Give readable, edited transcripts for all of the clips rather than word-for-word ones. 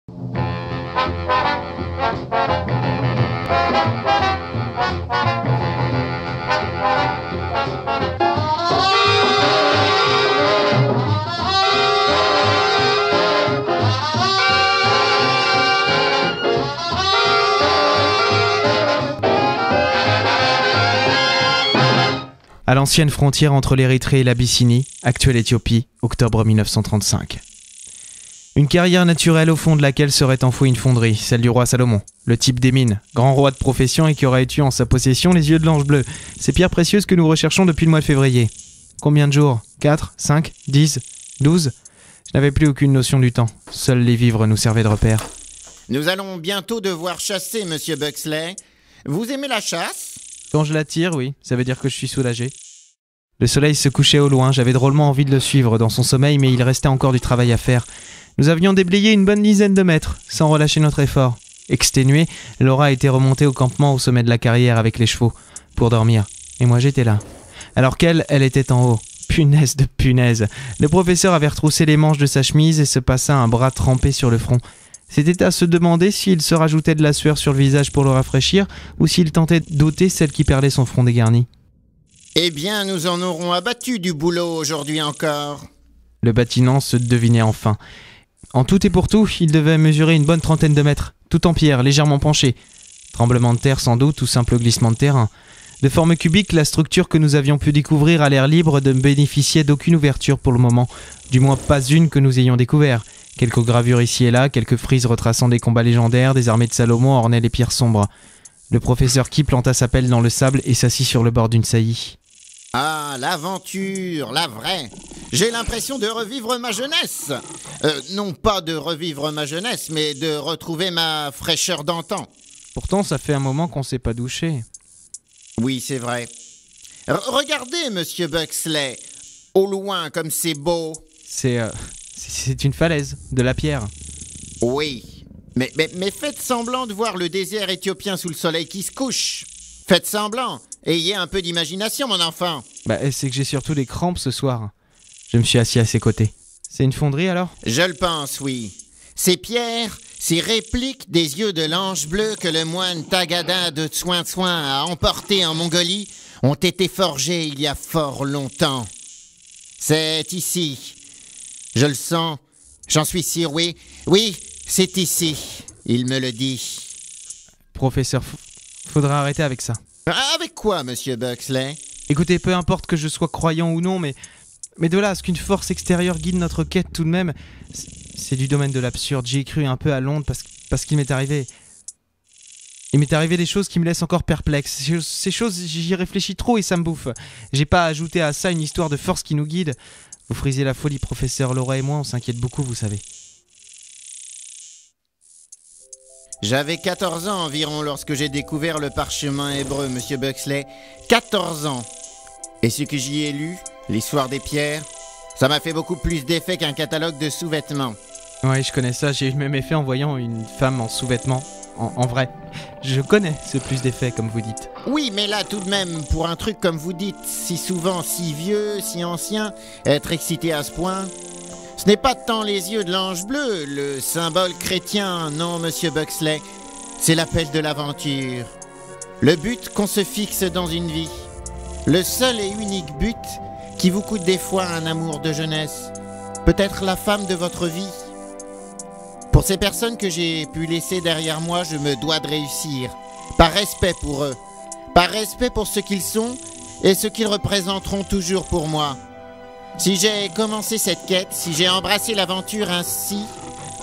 À l'ancienne frontière entre l'Érythrée et l'Abyssinie, actuelle Éthiopie, octobre 1935. Une carrière naturelle au fond de laquelle serait enfouie une fonderie, celle du roi Salomon, le type des mines, grand roi de profession et qui aurait eu en sa possession les yeux de l'ange bleu, ces pierres précieuses que nous recherchons depuis le mois de février. Combien de jours ? 4, 5, 10, 12 ? Je n'avais plus aucune notion du temps, seuls les vivres nous servaient de repère. Nous allons bientôt devoir chasser, monsieur Buxley. Vous aimez la chasse ? Quand je la tire, oui, ça veut dire que je suis soulagé. Le soleil se couchait au loin, j'avais drôlement envie de le suivre dans son sommeil, mais il restait encore du travail à faire. Nous avions déblayé une bonne dizaine de mètres, sans relâcher notre effort. Exténuée, Laura était remontée au campement au sommet de la carrière avec les chevaux, pour dormir. Et moi j'étais là. Alors qu'elle, elle était en haut. Punaise de punaise. Le professeur avait retroussé les manches de sa chemise et se passa un bras trempé sur le front. C'était à se demander s'il se rajoutait de la sueur sur le visage pour le rafraîchir ou s'il tentait d'ôter celle qui perdait son front dégarni. Eh bien, nous en aurons abattu du boulot aujourd'hui encore. Le bâtiment se devinait enfin. En tout et pour tout, il devait mesurer une bonne trentaine de mètres, tout en pierre, légèrement penché. Tremblement de terre sans doute ou simple glissement de terrain. De forme cubique, la structure que nous avions pu découvrir à l'air libre ne bénéficiait d'aucune ouverture pour le moment, du moins pas une que nous ayons découvert. Quelques gravures ici et là, quelques frises retraçant des combats légendaires, des armées de Salomon ornaient les pierres sombres. Le professeur Key planta sa pelle dans le sable et s'assit sur le bord d'une saillie. Ah, l'aventure, la vraie. J'ai l'impression de revivre ma jeunesse. Non pas de revivre ma jeunesse, mais de retrouver ma fraîcheur d'antan. Pourtant, ça fait un moment qu'on s'est pas douché. Oui, c'est vrai. Regardez, monsieur Buxley. Au loin, comme c'est beau. C'est une falaise, de la pierre. Oui, mais faites semblant de voir le désert éthiopien sous le soleil qui se couche. Faites semblant. Ayez un peu d'imagination, mon enfant. C'est que j'ai surtout des crampes ce soir. Je me suis assis à ses côtés. C'est une fonderie alors ? Je le pense, oui. Ces pierres, ces répliques des yeux de l'ange bleu que le moine Tagada de Tsouin a emportés en Mongolie ont été forgées il y a fort longtemps. C'est ici. Je le sens. J'en suis sûr, oui. Oui, c'est ici. Il me le dit. Professeur, faudra arrêter avec ça. Avec quoi, monsieur Buxley ? Écoutez, peu importe que je sois croyant ou non, mais de là à ce qu'une force extérieure guide notre quête tout de même, c'est du domaine de l'absurde. J'y ai cru un peu à Londres parce qu'il m'est arrivé. Il m'est arrivé des choses qui me laissent encore perplexe. Ces choses, j'y réfléchis trop et ça me bouffe. J'ai pas ajouté à ça une histoire de force qui nous guide. Vous frisez la folie, professeur. Laura et moi, on s'inquiète beaucoup, vous savez. J'avais 14 ans environ lorsque j'ai découvert le parchemin hébreu, monsieur Buxley. 14 ans. Et ce que j'y ai lu, l'histoire des pierres, ça m'a fait beaucoup plus d'effet qu'un catalogue de sous-vêtements. Ouais, je connais ça. J'ai eu le même effet en voyant une femme en sous-vêtements. En vrai. Je connais ce plus d'effet, comme vous dites. Oui, mais là, tout de même, pour un truc comme vous dites, si souvent, si vieux, si ancien, être excité à ce point... Ce n'est pas tant les yeux de l'ange bleu, le symbole chrétien, non, monsieur Buxley. C'est l'appel de l'aventure. Le but qu'on se fixe dans une vie. Le seul et unique but qui vous coûte des fois un amour de jeunesse. Peut-être la femme de votre vie. Pour ces personnes que j'ai pu laisser derrière moi, je me dois de réussir. Par respect pour eux. Par respect pour ce qu'ils sont et ce qu'ils représenteront toujours pour moi. Si j'ai commencé cette quête, si j'ai embrassé l'aventure ainsi,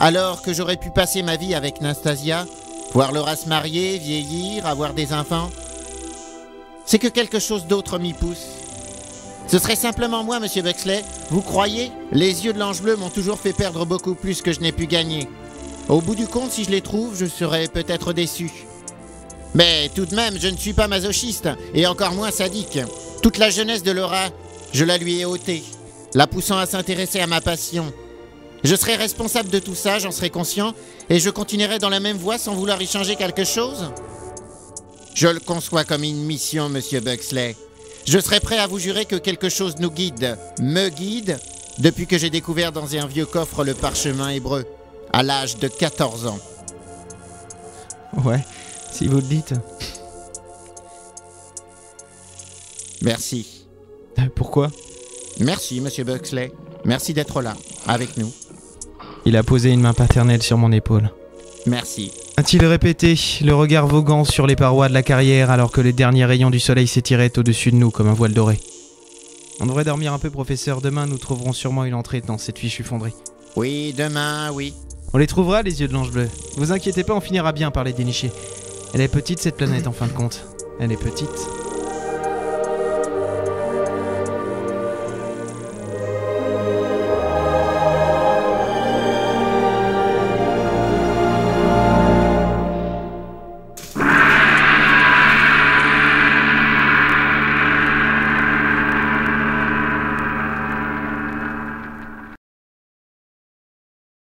alors que j'aurais pu passer ma vie avec Nastasia, voir Laura se marier, vieillir, avoir des enfants, c'est que quelque chose d'autre m'y pousse. Ce serait simplement moi, monsieur Buxley. Vous croyez ? Les yeux de l'ange bleu m'ont toujours fait perdre beaucoup plus que je n'ai pu gagner. Au bout du compte, si je les trouve, je serais peut-être déçu. Mais tout de même, je ne suis pas masochiste, et encore moins sadique. Toute la jeunesse de Laura, je la lui ai ôtée, la poussant à s'intéresser à ma passion. Je serai responsable de tout ça, j'en serai conscient, et je continuerai dans la même voie sans vouloir y changer quelque chose. Je le conçois comme une mission, monsieur Buxley. Je serai prêt à vous jurer que quelque chose nous guide, me guide, depuis que j'ai découvert dans un vieux coffre le parchemin hébreu. à l'âge de 14 ans. Ouais, si vous le dites. Merci. Pourquoi ? Merci, monsieur Buxley. Merci d'être là, avec nous. Il a posé une main paternelle sur mon épaule. Merci. A-t-il répété, le regard voguant sur les parois de la carrière alors que les derniers rayons du soleil s'étiraient au-dessus de nous comme un voile doré. On devrait dormir un peu, professeur. Demain, nous trouverons sûrement une entrée dans cette fichue fonderie. Oui, demain, oui. On les trouvera, les yeux de l'ange bleu. Vous inquiétez pas, on finira bien par les dénicher. Elle est petite, cette planète, en fin de compte. Elle est petite.